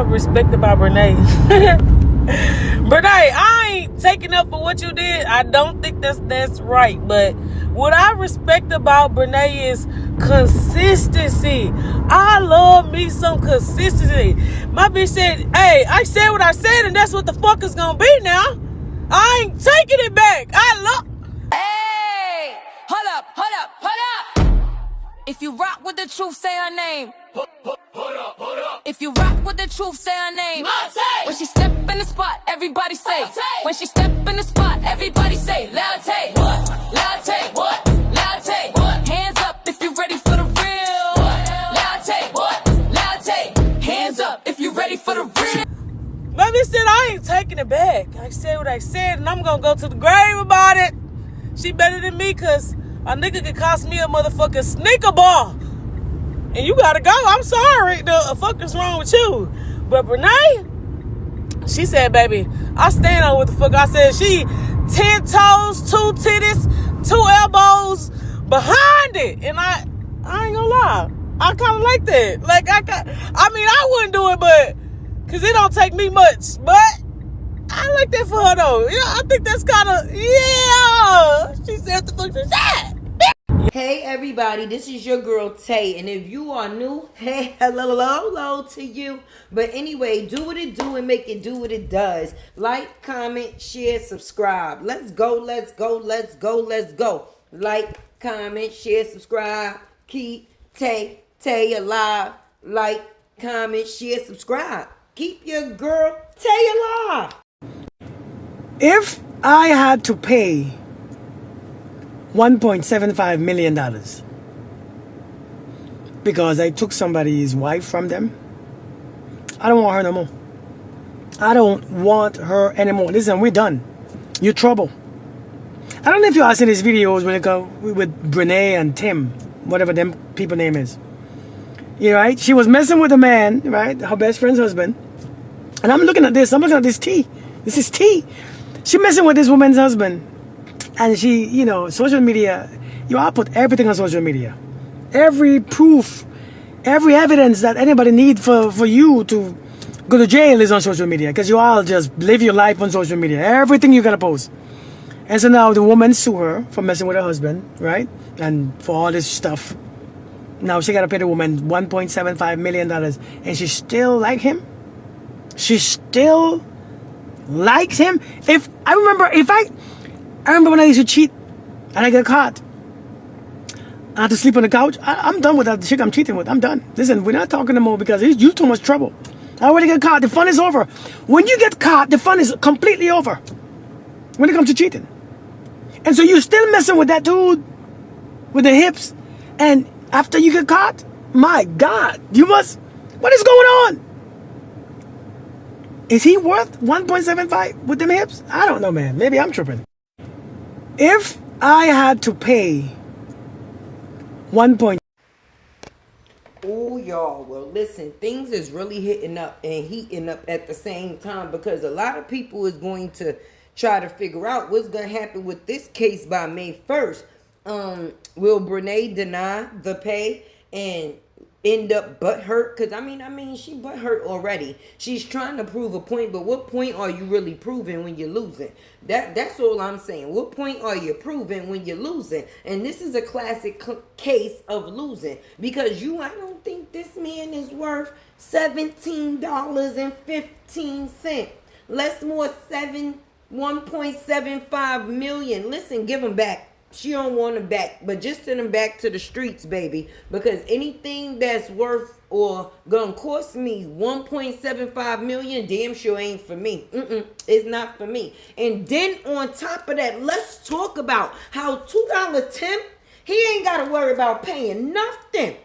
Respect about Brenay. Brenay, I ain't taking up for what you did. I don't think that's right. But what I respect about Brenay is consistency. I love me some consistency. My bitch said, hey, I said what I said, and that's what the fuck is gonna be now. I ain't taking it back. I love. Hey, hold up. If you rock with the truth, say her name. Hold up. If you rock with the truth, say her name. When she step in the spot, everybody say. When she step in the spot, everybody say. Latte, what? Latte, what? Latte, what? Hands up if you ready for the real. Latte, what? Latte, hands up if you ready for the real. Baby said I ain't taking it back. I said what I said, and I'm gonna go to the grave about it. She better than me, cause a nigga could cost me a motherfucking sneaker ball. And you gotta go. I'm sorry. The fuck is wrong with you? But Brenay, she said, baby, I stand on what the fuck I said. She 10 toes, 2 titties, 2 elbows behind it. And I ain't gonna lie. I kind of like that. Like, I wouldn't do it, but, cause it don't take me much. But I like that for her though. Yeah, I think that's kind of, yeah. She said the fuck she said. Hey everybody, this is your girl Tay, and if you are new, hey, hello to you. But anyway, do what it do and make it do what it does. Like, comment, share, subscribe. Let's go. Like, comment, share, subscribe. Keep Tay alive. Like, comment, share, subscribe. Keep your girl Tay alive. If I had to pay $1.75 million because I took somebody's wife from them, I don't want her no more. I don't want her anymore. Listen, we're done. You're trouble. I don't know if you are seeing these videos when it comes with Brenay and Tim, whatever them people name is. You know, right? She was messing with a man, right? Her best friend's husband. And I'm looking at this. I'm looking at this tea. This is tea. She messing with this woman's husband. And she, you know, social media, I put everything on social media. Every proof, every evidence that anybody needs for you to go to jail is on social media. Because you all just live your life on social media. Everything you gotta post. And so now the woman sue her for messing with her husband, right? And for all this stuff. Now she gotta pay the woman $1.75 million. And she still like him? She still likes him? I remember when I used to cheat and I get caught. I had to sleep on the couch. I'm done with that shit I'm cheating with. I'm done. Listen, we're not talking no more because you're too much trouble. I already get caught. The fun is over. When you get caught, the fun is completely over when it comes to cheating. And so you're still messing with that dude with the hips. And after you get caught, my God, what is going on? Is he worth 1.75 with them hips? I don't know, man. Maybe I'm tripping. If I had to pay Oh, y'all. Well, listen, things is really hitting up and heating up at the same time because a lot of people is going to try to figure out what's going to happen with this case by May 1st. Will Brenay deny the pay and end up butthurt? Because I mean she butthurt already. She's trying to prove a point, but what point are you really proving when you're losing? That's all I'm saying. What point are you proving when you're losing? And this is a classic case of losing because I don't think this man is worth $17.15. Less more 1.75 million. Listen, give him back. She don't want him back, but just send him back to the streets, baby. Because anything that's worth or gonna cost me 1.75 million, damn sure ain't for me. It's not for me. And then on top of that, let's talk about how $2 Tim, he ain't gotta worry about paying nothing.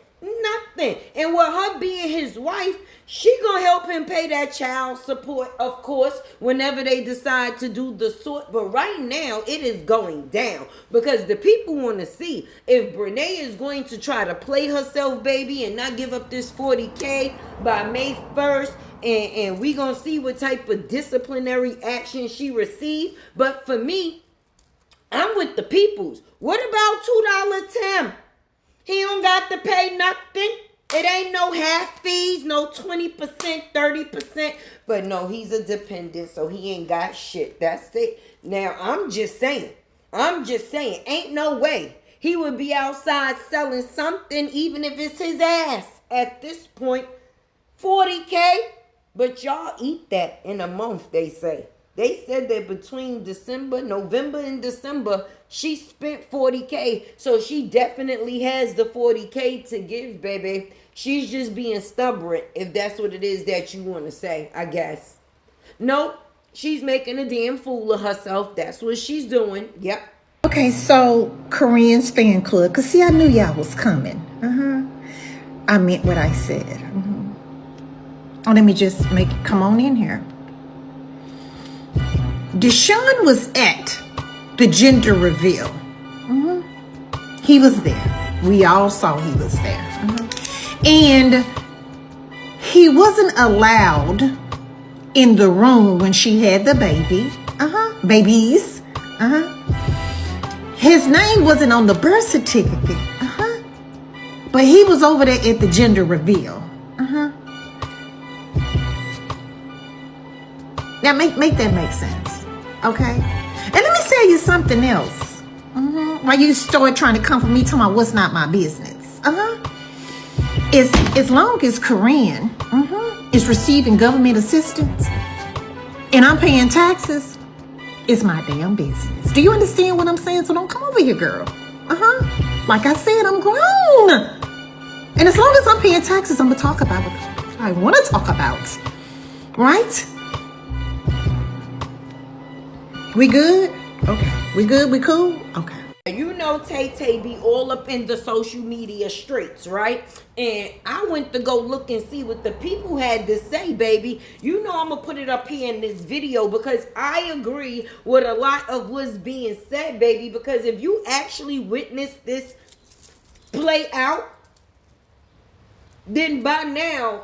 And with her being his wife, she gonna help him pay that child support, of course, whenever they decide to do the sort. But right now, it is going down because the people want to see if Brenay is going to try to play herself, baby, and not give up this 40K by May 1st. And we gonna see what type of disciplinary action she received. But for me, I'm with the peoples. What about $2 Tim? He don't got to pay nothing. It ain't no half fees, no 20%, 30%. But no, he's a dependent, so he ain't got shit. That's it. Now, I'm just saying, ain't no way he would be outside selling something, even if it's his ass. At this point, 40K. But y'all eat that in a month, they say. They said that between November and December, she spent 40K. So she definitely has the 40K to give, baby. She's just being stubborn, if that's what it is that you want to say, I guess. Nope. She's making a damn fool of herself. That's what she's doing. Yep. Okay, so Karrin's fan club. Because, see, I knew y'all was coming. I meant what I said. Oh, let me just make it come on in here. Deshaun was at the gender reveal. He was there. We all saw he was there. And he wasn't allowed in the room when she had the baby. Babies. His name wasn't on the birth certificate. But he was over there at the gender reveal. Now make that make sense. Okay? And let me tell you something else. Why you start trying to come for me talking about what's not my business. As long as Karrin is receiving government assistance and I'm paying taxes, it's my damn business. Do you understand what I'm saying? So don't come over here, girl. Like I said, I'm grown. And as long as I'm paying taxes, I'm going to talk about what I want to talk about. Right? We good? Okay. We good? We cool? Okay. You know Tay be all up in the social media streets, right? And I went to go look and see what the people had to say, baby. You know I'm going to put it up here in this video because I agree with a lot of what's being said, baby. Because if you actually witness this play out, then by now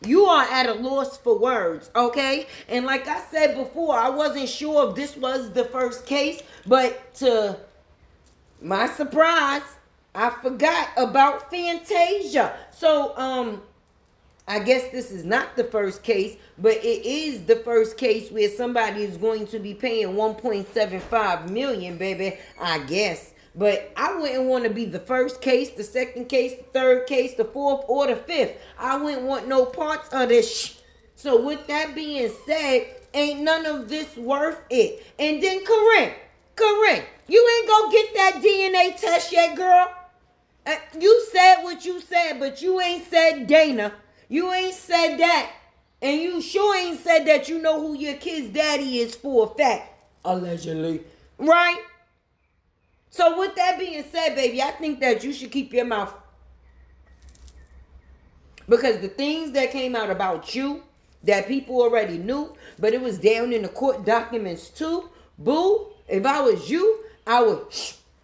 you are at a loss for words, okay? And like I said before, I wasn't sure if this was the first case, but to my surprise, I forgot about Fantasia. So, I guess this is not the first case, but it is the first case where somebody is going to be paying $1.75 million, baby, I guess. But I wouldn't want to be the first case, the second case, the third case, the fourth, or the fifth. I wouldn't want no parts of this So with that being said, ain't none of this worth it. And then Karrin, you ain't gonna get that DNA test yet, girl. You said what you said, but you ain't said Dana. You ain't said that. And you sure ain't said that you know who your kid's daddy is for a fact. Allegedly. Right? So with that being said, baby, I think that you should keep your mouth. Because the things that came out about you, that people already knew, but it was down in the court documents too. Boo, if I was you, I would,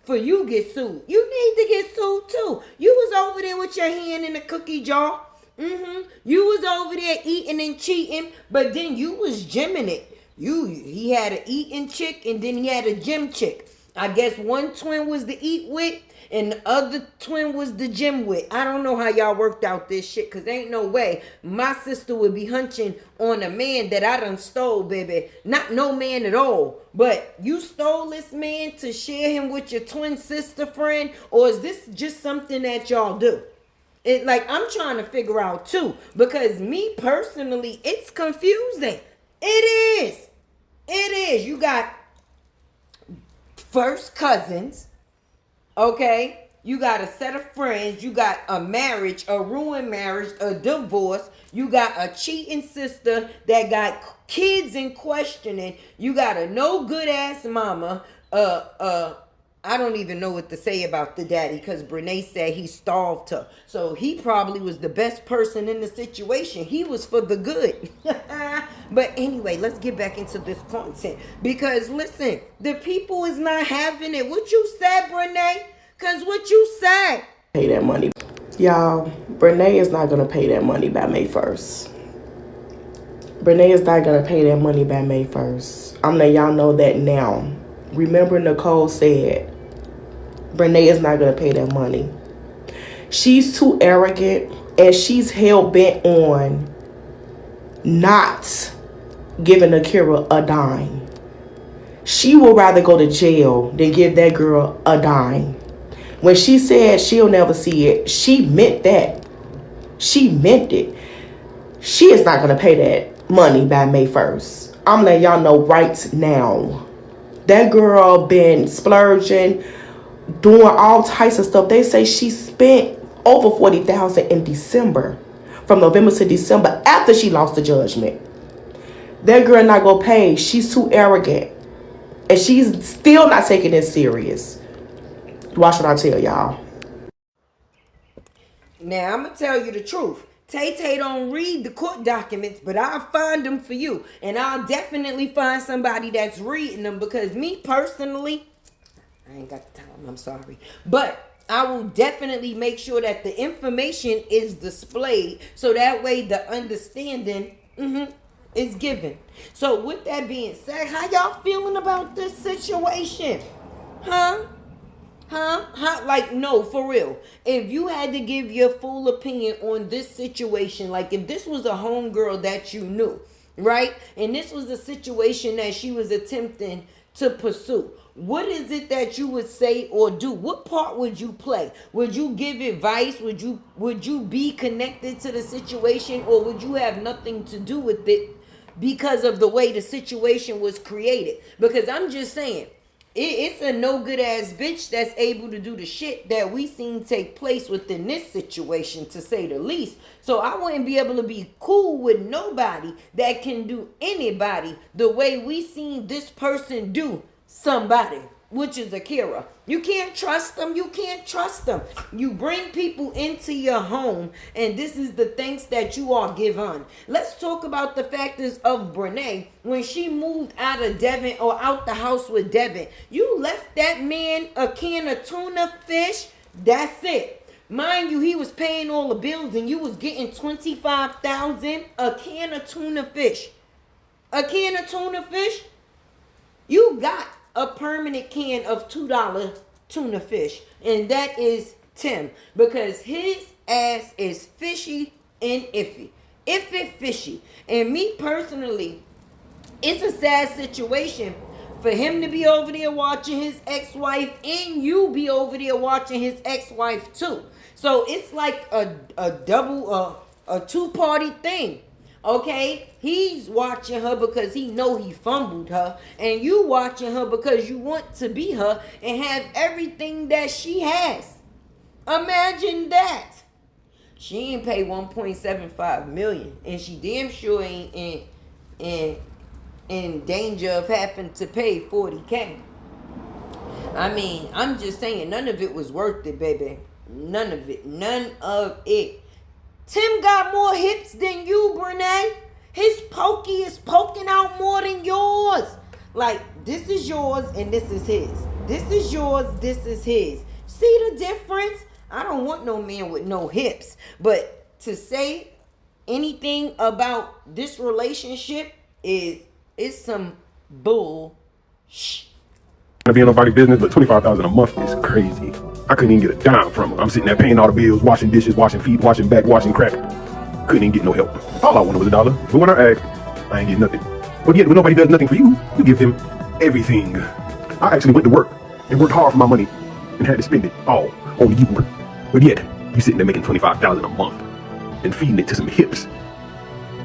for you get sued. You need to get sued too. You was over there with your hand in the cookie jar. You was over there eating and cheating, but then you was gymming it. He had an eating chick and then he had a gym chick. I guess one twin was the eat with and the other twin was the gym with. I don't know how y'all worked out this shit, because ain't no way my sister would be hunching on a man that I done stole, baby. Not no man at all. But you stole this man to share him with your twin sister friend, or is this just something that y'all do? I'm trying to figure out too, because me personally, it's confusing. It is. You got first cousins, okay? You got a set of friends. You got a marriage, a ruined marriage, a divorce. You got a cheating sister that got kids in questioning. You got a no good ass mama. I don't even know what to say about the daddy, because Brenay said he starved her. So he probably was the best person in the situation. He was for the good. But anyway, let's get back into this content. Because listen, the people is not having it. What you said, Brenay? Because what you said. Pay that money. Y'all, Brenay is not going to pay that money by May 1st. Brenay is not going to pay that money by May 1st. I'm letting y'all know that now. Remember, Nicole said Brenay is not going to pay that money. She's too arrogant and she's hell bent on not giving Akira a dime. She would rather go to jail than give that girl a dime. When she said she'll never see it, she meant that. She meant it. She is not going to pay that money by May 1st. I'm letting y'all know right now. That girl been splurging, doing all types of stuff. They say she spent over $40,000 in December, from November to December, after she lost the judgment. That girl not gonna pay. She's too arrogant, and she's still not taking it serious. Why should I tell y'all? Now, I'm going to tell you the truth. Tay don't read the court documents, but I'll find them for you. And I'll definitely find somebody that's reading them, because me personally, I ain't got the time, I'm sorry. But I will definitely make sure that the information is displayed, so that way the understanding is given. So with that being said, how y'all feeling about this situation? Huh? Like, no, for real. If you had to give your full opinion on this situation, like if this was a homegirl that you knew, right? And this was a situation that she was attempting to pursue, what is it that you would say or do? What part would you play? Would you give advice? Would you be connected to the situation, or would you have nothing to do with it because of the way the situation was created? Because I'm just saying, it's a no good ass bitch that's able to do the shit that we seen take place within this situation, to say the least. So I wouldn't be able to be cool with nobody that can do anybody the way we seen this person do somebody, which is Akira. You can't trust them. You can't trust them. You bring people into your home, and this is the thanks that you all give on. Let's talk about the factors of Brenay. When she moved out of Devon, or out the house with Devon, you left that man a can of tuna fish. That's it. Mind you, he was paying all the bills, and you was getting $25,000 a can of tuna fish. A can of tuna fish. You got a permanent can of $2 tuna fish, and that is Tim, because his ass is fishy and iffy fishy. And me personally, it's a sad situation for him to be over there watching his ex-wife, and you be over there watching his ex-wife too. So it's like a double, a two-party thing. Okay, he's watching her because he know he fumbled her, and you watching her because you want to be her and have everything that she has. Imagine that. She ain't pay $1.75 million, and she damn sure ain't in danger of having to pay $40K. I mean, I'm just saying, none of it was worth it, baby. None of it. None of it. Tim got more hips than you, Brenay. His pokey is poking out more than yours. Like, this is yours and this is his. This is yours, this is his. See the difference? I don't want no man with no hips. But to say anything about this relationship is some bull shh. To be in nobody's business, but $25,000 a month is crazy. I couldn't even get a dime from her. I'm sitting there paying all the bills, washing dishes, washing feet, washing back, washing crack. Couldn't even get no help. All I wanted was $1. But when I asked, I ain't getting nothing. But yet, when nobody does nothing for you, you give them everything. I actually went to work and worked hard for my money and had to spend it all on you. But yet, you sitting there making $25,000 a month and feeding it to some hips.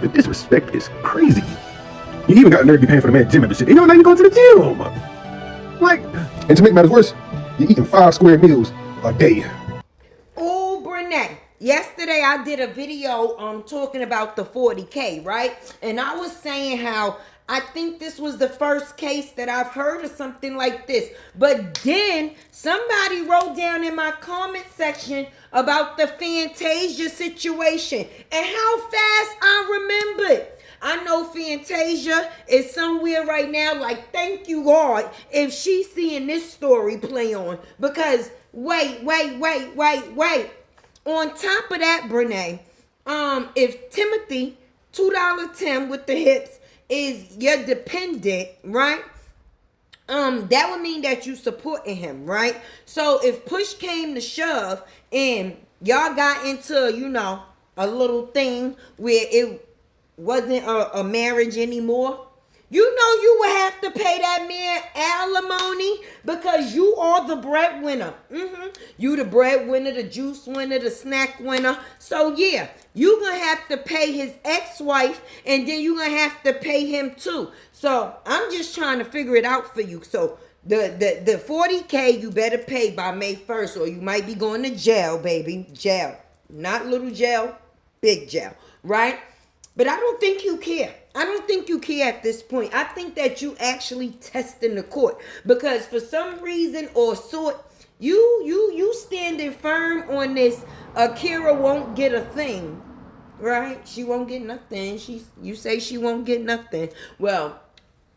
The disrespect is crazy. You even got the nerve to be paying for the man's gym membership, and you're not even going to the gym. Like, and to make matters worse, you're eating 5 square meals a day. Oh, Brenay. Yesterday I did a video talking about the 40K, right? And I was saying how I think this was the first case that I've heard of something like this. But then somebody wrote down in my comment section about the Fantasia situation and how fast I remembered. I know Fantasia is somewhere right now like, thank you, God, if she's seeing this story play on. Because, wait. On top of that, Brenay, if Timothy, $2 Tim with the hips, is your dependent, right? That would mean that you supporting him, right? So if push came to shove and y'all got into, a little thing where it wasn't a marriage anymore, you know you would have to pay that man alimony because you are the breadwinner. You the breadwinner, the juice winner, the snack winner. So yeah, you gonna have to pay his ex-wife, and then you gonna have to pay him too. So I'm just trying to figure it out for you. So the 40K you better pay by May 1st, or you might be going to jail, baby. Jail. Not little jail, big jail, right? But I don't think you care. I don't think you care at this point. I think that you actually testing the court, because for some reason or sort, you standing firm on this. Akira won't get a thing, right? She won't get nothing. You say she won't get nothing. Well,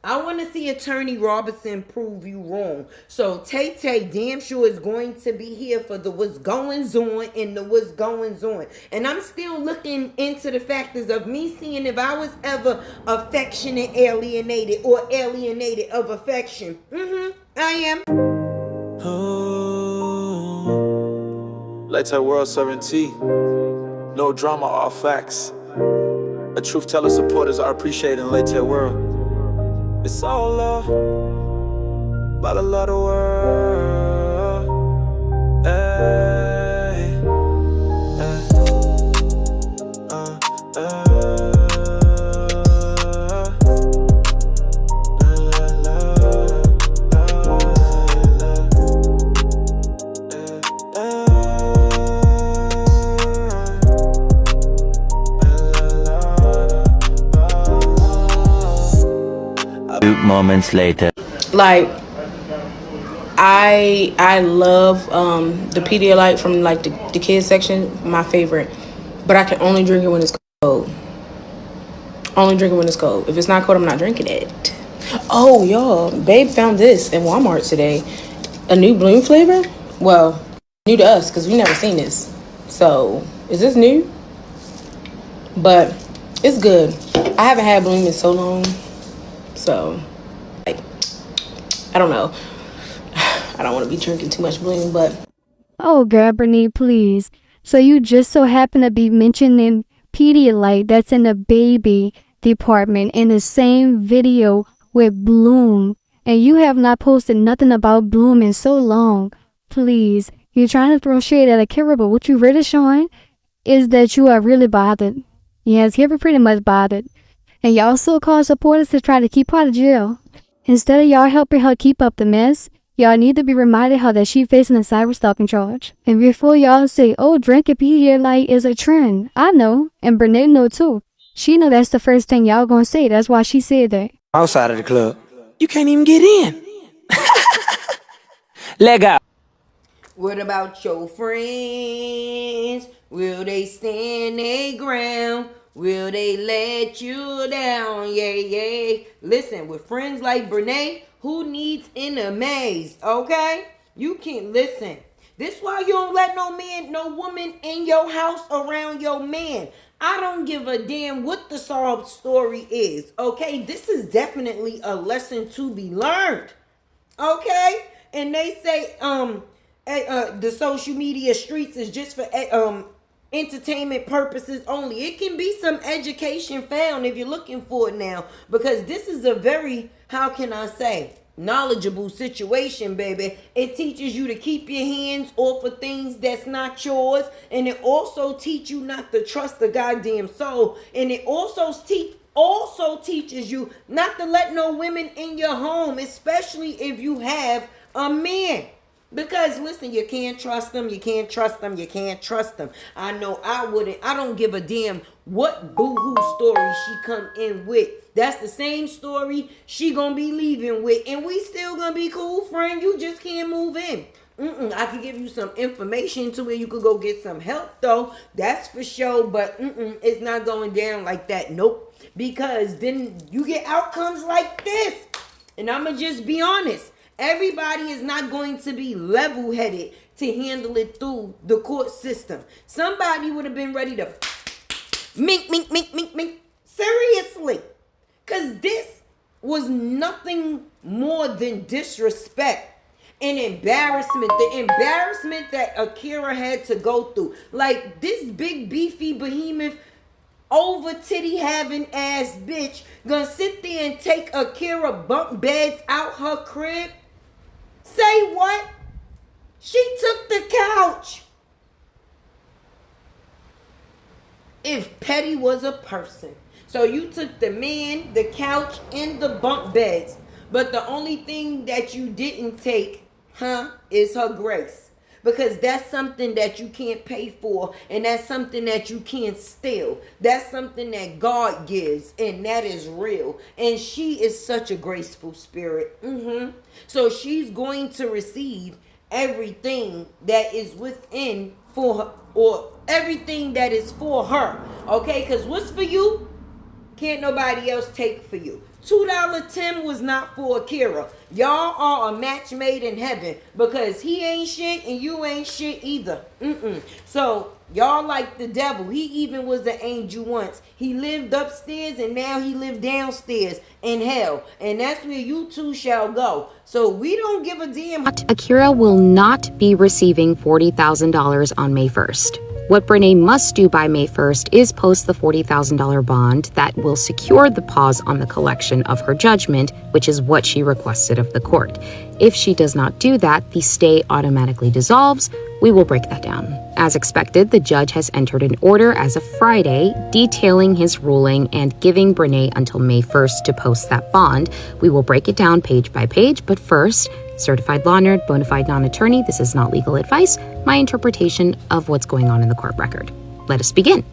I want to see Attorney Robertson prove you wrong. So Tay damn sure is going to be here for the what's goings on and the what's goings on. And I'm still looking into the factors of me seeing if I was ever affectionate alienated or alienated of affection. I am. Let's world sovereignty. No drama, all facts. A truth teller supporters are appreciated in late world. It's all love, but a lot of world. Ay, Moments later. Like, I love the Pedialyte from like the kids section, my favorite. But I can only drink it when it's cold. Only drink it when it's cold. If it's not cold, I'm not drinking it. Oh, y'all, babe found this in Walmart today. A new Bloom flavor? Well, new to us because we never seen this. So, is this new? But it's good. I haven't had Bloom in so long. So, like, I don't know. I don't want to be drinking too much Bloom, but... Oh, girl, Brenay, please. So you just so happen to be mentioning Pedialyte that's in the baby department in the same video with Bloom. And you have not posted nothing about Bloom in so long. Please. You're trying to throw shade at Akira, but what you really showing is that you are really bothered. Yes, you're pretty much bothered. And y'all still call supporters to try to keep her out of jail. Instead of y'all helping her keep up the mess, y'all need to be reminded her that she facing a cyber-stalking charge. And before y'all say, oh, drinking Pedialyte is a trend, I know, and Brenay know too. She know that's the first thing y'all gonna say. That's why she said that. Outside of the club, you can't even get in. Leg out. What about your friends? Will they stand their ground? Will they let you down? Yeah. Listen, with friends like Brenay, who needs enemies? Okay? You can't listen. This why you don't let no man, no woman in your house around your man. I don't give a damn what the sob story is. Okay? This is definitely a lesson to be learned. Okay? And they say the social media streets is just for entertainment purposes only. It can be some education found if you're looking for it now, because this is a very, how can I say, knowledgeable situation, baby. It teaches you to keep your hands off of things that's not yours, and it also teaches you not to trust the goddamn soul, and it also teaches you not to let no women in your home, especially if you have a man. Because listen, you can't trust them. I know I wouldn't. I don't give a damn what boo-hoo story she come in with. That's the same story she gonna be leaving with, and we still gonna be cool, friend. You just can't move in. I could give you some information to where you could go get some help, though. That's for sure. But it's not going down like that. Nope. Because then you get outcomes like this. And I'ma just be honest. Everybody is not going to be level-headed to handle it through the court system. Somebody would have been ready to mink. Seriously. Because this was nothing more than disrespect. and embarrassment, the embarrassment that Akira had to go through. Like, this big beefy behemoth over titty having ass bitch gonna sit there and take Akira bunk beds out her crib? Say what? She took the couch. If Petty was a person. So you took the man, the couch, and the bunk beds. But the only thing that you didn't take, is her grace. Because that's something that you can't pay for. And that's something that you can't steal. That's something that God gives. And that is real. And she is such a graceful spirit. So she's going to receive everything that is within for her, or everything that is for her. Okay? Because what's for you, can't nobody else take for you. $2 Tim was not for Akira. Y'all are a match made in heaven, because he ain't shit and you ain't shit either. So y'all like the devil. He even was an angel once. He lived upstairs and now he lived downstairs in hell. And that's where you two shall go. So we don't give a damn. Akira will not be receiving $40,000 on May 1st. What Brenay must do by May 1st is post the $40,000 bond that will secure the pause on the collection of her judgment, which is what she requested of the court. If she does not do that, the stay automatically dissolves. We will break that down. As expected, the judge has entered an order as of Friday detailing his ruling and giving Brenay until May 1st to post that bond. We will break it down page by page, but first, certified law nerd, bona fide non-attorney, this is not legal advice, my interpretation of what's going on in the court record. Let us begin.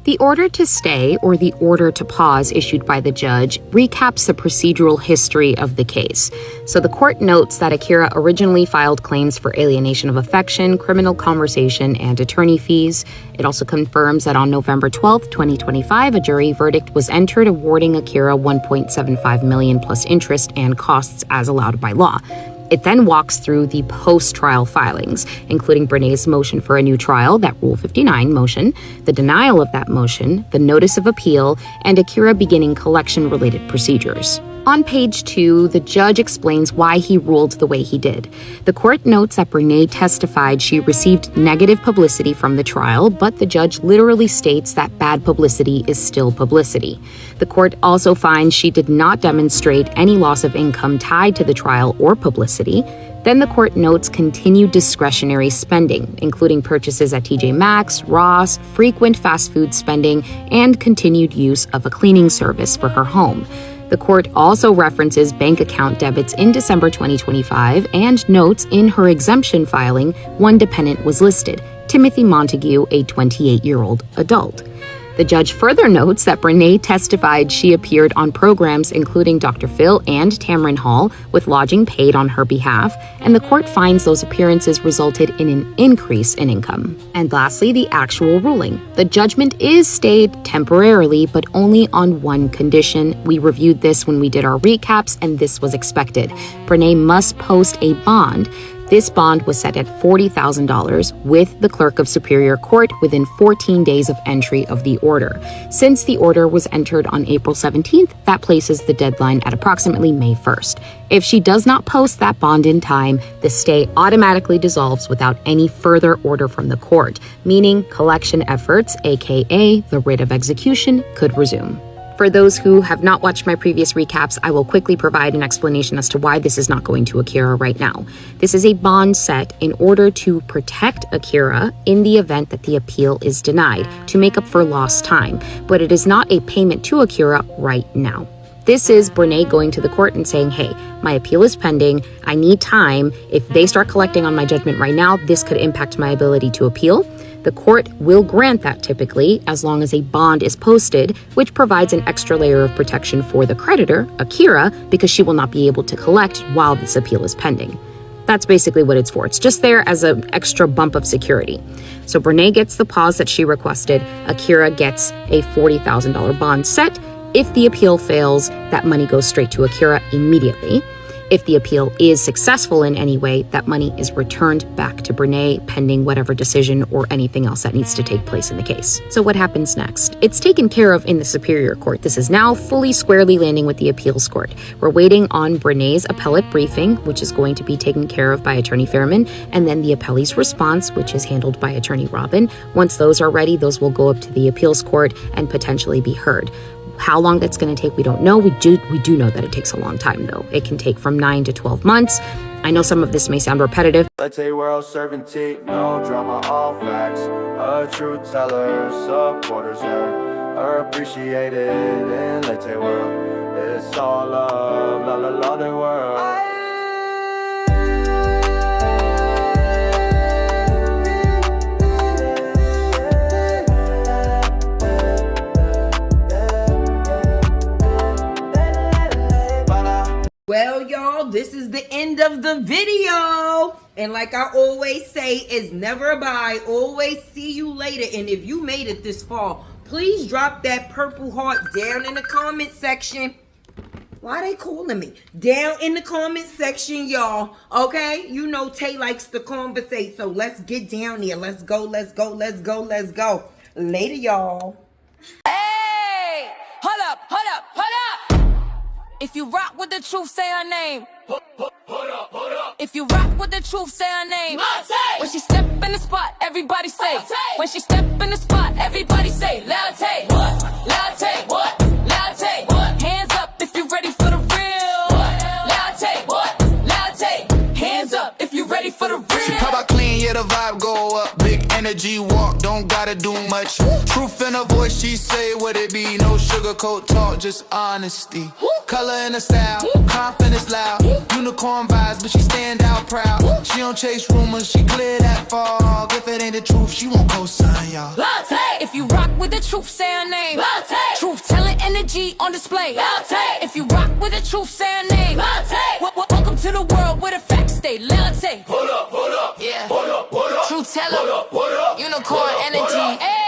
The order to stay, or the order to pause issued by the judge, recaps the procedural history of the case. So the court notes that Akira originally filed claims for alienation of affection, criminal conversation, and attorney fees. It also confirms that on November 12, 2025, a jury verdict was entered awarding Akira $1.75 million plus interest and costs as allowed by law. It then walks through the post-trial filings, including Brenay's motion for a new trial, that Rule 59 motion, the denial of that motion, the notice of appeal, and Akira beginning collection-related procedures. On page 2, the judge explains why he ruled the way he did. The court notes that Brenay testified she received negative publicity from the trial, but the judge literally states that bad publicity is still publicity. The court also finds she did not demonstrate any loss of income tied to the trial or publicity. Then the court notes continued discretionary spending, including purchases at TJ Maxx, Ross, frequent fast food spending, and continued use of a cleaning service for her home. The court also references bank account debits in December 2025 and notes in her exemption filing one dependent was listed, Timothy Montague, a 28-year-old adult. The judge further notes that Brenay testified she appeared on programs including Dr. Phil and Tamron Hall with lodging paid on her behalf, and the court finds those appearances resulted in an increase in income. And lastly, the actual ruling. The judgment is stayed temporarily, but only on one condition. We reviewed this when we did our recaps, and this was expected. Brenay must post a bond. This bond was set at $40,000 with the Clerk of Superior Court within 14 days of entry of the order. Since the order was entered on April 17th, that places the deadline at approximately May 1st. If she does not post that bond in time, the stay automatically dissolves without any further order from the court, meaning collection efforts, aka the writ of execution, could resume. For those who have not watched my previous recaps, I will quickly provide an explanation as to why this is not going to Akira right now. This is a bond set in order to protect Akira in the event that the appeal is denied, to make up for lost time, but it is not a payment to Akira right now. This is Brenay going to the court and saying, hey, my appeal is pending, I need time. If they start collecting on my judgment right now, this could impact my ability to appeal. The court will grant that typically as long as a bond is posted, which provides an extra layer of protection for the creditor, Akira, because she will not be able to collect while this appeal is pending. That's basically what it's for. It's just there as an extra bump of security. So Brenay gets the pause that she requested. Akira gets a $40,000 bond set. If the appeal fails, that money goes straight to Akira immediately. If the appeal is successful in any way, that money is returned back to Brenay pending whatever decision or anything else that needs to take place in the case. So what happens next? It's taken care of in the Superior Court. This is now fully squarely landing with the Appeals Court. We're waiting on Brenay's appellate briefing, which is going to be taken care of by Attorney Fairman, and then the appellee's response, which is handled by Attorney Robin. Once those are ready, those will go up to the Appeals Court and potentially be heard. How long that's going to take, we don't know. We do know that it takes a long time, though. It can take from 9 to 12 months. I know some of this may sound repetitive. ALIRA serving tea, no drama, all facts. A true teller, supporters are appreciated in ALIRA. It's all love, la la la the world. Well, y'all, this is the end of the video. And like I always say, it's never a bye. Always see you later. And if you made it this far, please drop that purple heart down in the comment section. Why they calling me? Down in the comment section, y'all. Okay? You know Tay likes to conversate. So let's get down here. Let's go, let's go, let's go, let's go. Later, y'all. Hey! Hold up, hold up, hold up! If you rock with the truth, say her name. Hold up, hold up. If you rock with the truth, say her name. When she step in the spot, everybody say. When she step in the spot, everybody say. Loud Tay. What? Loud Tay. What? Loud Tay. What? Hands up if you ready for the real. What? Loud Tay. What? Loud Tay. Hands up if you ready for the real. She pop out clean, yeah, the vibe go up. Big energy walk, don't gotta do much. Truth in her voice, she say what it be. No sugarcoat talk, just honesty. Color in her style, confidence loud. Unicorn vibes, but she stand out proud. She don't chase rumors, she clear that fog. If it ain't the truth, she won't co-sign, y'all. If you rock with the truth, say her name. Truth telling energy on display. If you rock with the truth, say her name. Welcome to the world where the facts stay. Hold up, hold up. Yeah. Hold up, hold up. Truth teller. Unicorn energy.